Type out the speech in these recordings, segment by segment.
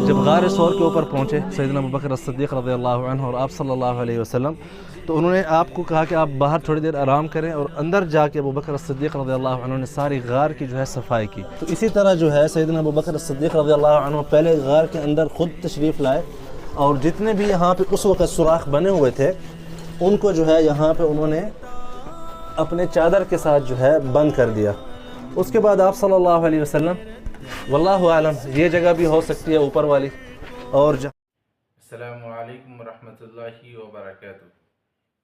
جب غار ثور کے اوپر پہنچے سیدنا ابوبکر الصدیق رضی اللہ عنہ اور آپ صلی اللہ علیہ وسلم، تو انہوں نے آپ کو کہا کہ آپ باہر تھوڑی دیر آرام کریں، اور اندر جا کے ابوبکر الصدیق رضی اللہ عنہ نے ساری غار کی جو ہے صفائی کی۔ تو اسی طرح جو ہے سیدنا ابوبکر الصدیق رضی اللہ عنہ پہلے غار کے اندر خود تشریف لائے، اور جتنے بھی یہاں پہ اس وقت سوراخ بنے ہوئے تھے ان کو جو ہے یہاں پہ انہوں نے اپنے چادر کے ساتھ جو ہے بند کر دیا۔ اس کے بعد آپ صلی اللہ علیہ وسلم، واللہ عالم یہ جگہ بھی ہو سکتی ہے اوپر والی، اور السلام علیکم ورحمۃ اللہ وبرکاتہ۔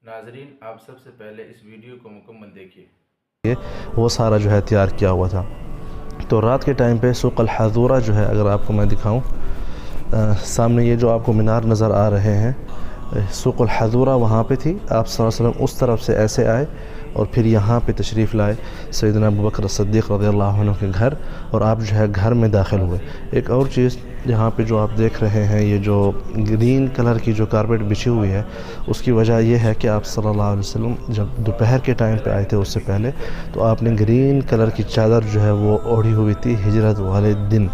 ناظرین، آپ سب سے پہلے اس ویڈیو کو مکمل دیکھیے۔ وہ سارا جو ہے تیار کیا ہوا تھا۔ تو رات کے ٹائم پہ سوق الحضورہ جو ہے، اگر آپ کو میں دکھاؤں، سامنے یہ جو آپ کو مینار نظر آ رہے ہیں، سوق الحضورہ وہاں پہ تھی۔ آپ صلی اللہ علیہ وسلم اس طرف سے ایسے آئے اور پھر یہاں پہ تشریف لائے سیدنا ابوبکر الصدیق رضی اللہ عنہ کے گھر، اور آپ جو ہے گھر میں داخل ہوئے۔ ایک اور چیز یہاں پہ جو آپ دیکھ رہے ہیں، یہ جو گرین کلر کی جو کارپیٹ بچھی ہوئی ہے، اس کی وجہ یہ ہے کہ آپ صلی اللہ علیہ وسلم جب دوپہر کے ٹائم پہ آئے تھے اس سے پہلے، تو آپ نے گرین کلر کی چادر جو ہے وہ اوڑھی ہوئی تھی ہجرت والے دن۔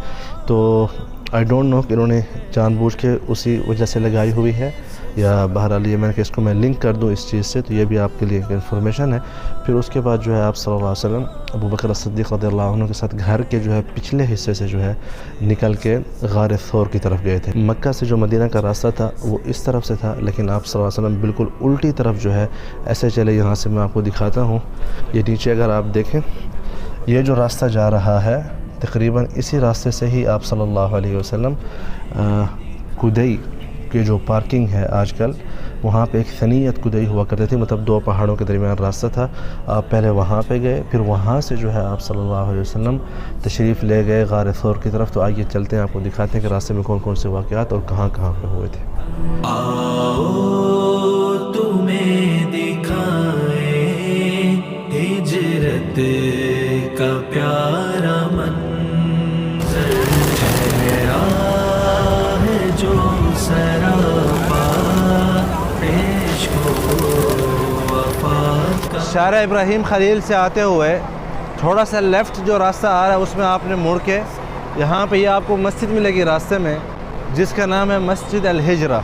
تو آئی ڈونٹ نو کہ انہوں نے جان بوجھ کے اسی وجہ سے لگائی ہوئی ہے یا بہرحال یہ میں نے کہ اس کو میں لنک کر دوں اس چیز سے، تو یہ بھی آپ کے لیے ایک انفارمیشن ہے۔ پھر اس کے بعد جو ہے آپ صلی اللہ علیہ وسلم ابوبکر الصدیق رضی اللہ عنہ کے ساتھ گھر کے جو ہے پچھلے حصے سے جو ہے نکل کے غار ثور کی طرف گئے تھے۔ مکہ سے جو مدینہ کا راستہ تھا وہ اس طرف سے تھا، لیکن آپ صلی اللہ علیہ وسلم بالکل الٹی طرف جو ہے ایسے چلے۔ یہاں سے میں آپ کو دکھاتا ہوں، یہ نیچے اگر آپ دیکھیں، یہ جو راستہ جا رہا ہے تقریباً اسی راستے سے ہی آپ صلی اللہ علیہ وسلم کدئی کے جو پارکنگ ہے آج کل، وہاں پہ ایک ثنیت کدئی ہوا کرتے تھے، مطلب دو پہاڑوں کے درمیان راستہ تھا۔ آپ پہلے وہاں پہ گئے، پھر وہاں سے جو ہے آپ صلی اللہ علیہ وسلم تشریف لے گئے غار ثور کی طرف۔ تو آئیے چلتے ہیں، آپ کو دکھاتے ہیں کہ راستے میں کون کون سے واقعات اور کہاں کہاں پہ ہوئے تھے۔ آؤ تمہیں دکھائیں ہجرت کا پیارا منظر، ہے راہ جو سراپا عشق و وفا کا۔ شارع ابراہیم خلیل سے آتے ہوئے تھوڑا سا لیفٹ جو راستہ آ رہا ہے اس میں آپ نے مڑ کے یہاں پہ یہ آپ کو مسجد ملے گی راستے میں، جس کا نام ہے مسجد الہجرہ۔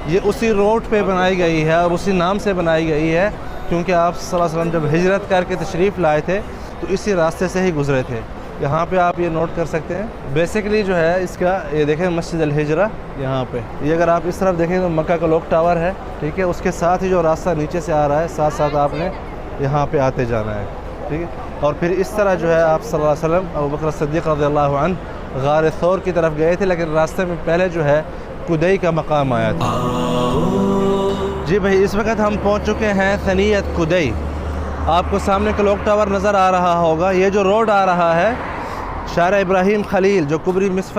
یہ اسی روڈ پہ بنائی گئی ہے اور اسی نام سے بنائی گئی ہے کیونکہ آپ صلی اللہ علیہ وسلم جب ہجرت کر کے تشریف لائے تھے تو اسی راستے سے ہی گزرے تھے۔ یہاں پہ آپ یہ نوٹ کر سکتے ہیں، بیسیکلی جو ہے اس کا یہ دیکھیں مسجد الہجرہ یہاں پہ۔ یہ اگر آپ اس طرف دیکھیں تو مکہ کا لوک ٹاور ہے، ٹھیک ہے، اس کے ساتھ ہی جو راستہ نیچے سے آ رہا ہے، ساتھ ساتھ آپ نے یہاں پہ آتے جانا ہے، ٹھیک ہے۔ اور پھر اس طرح جو ہے آپ صلی اللہ علیہ وسلم ابوبکر الصدیق رضی اللہ عنہ غار ثور کی طرف گئے تھے، لیکن راستے میں پہلے جو ہے کدئی کا مقام آیا تھا۔ جی بھائی، اس وقت ہم پہنچ چکے ہیں ثنیت کدئی۔ آپ کو سامنے کلوک ٹاور نظر آ رہا ہوگا۔ یہ جو روڈ آ رہا ہے شارع ابراہیم خلیل جو کبری مصفر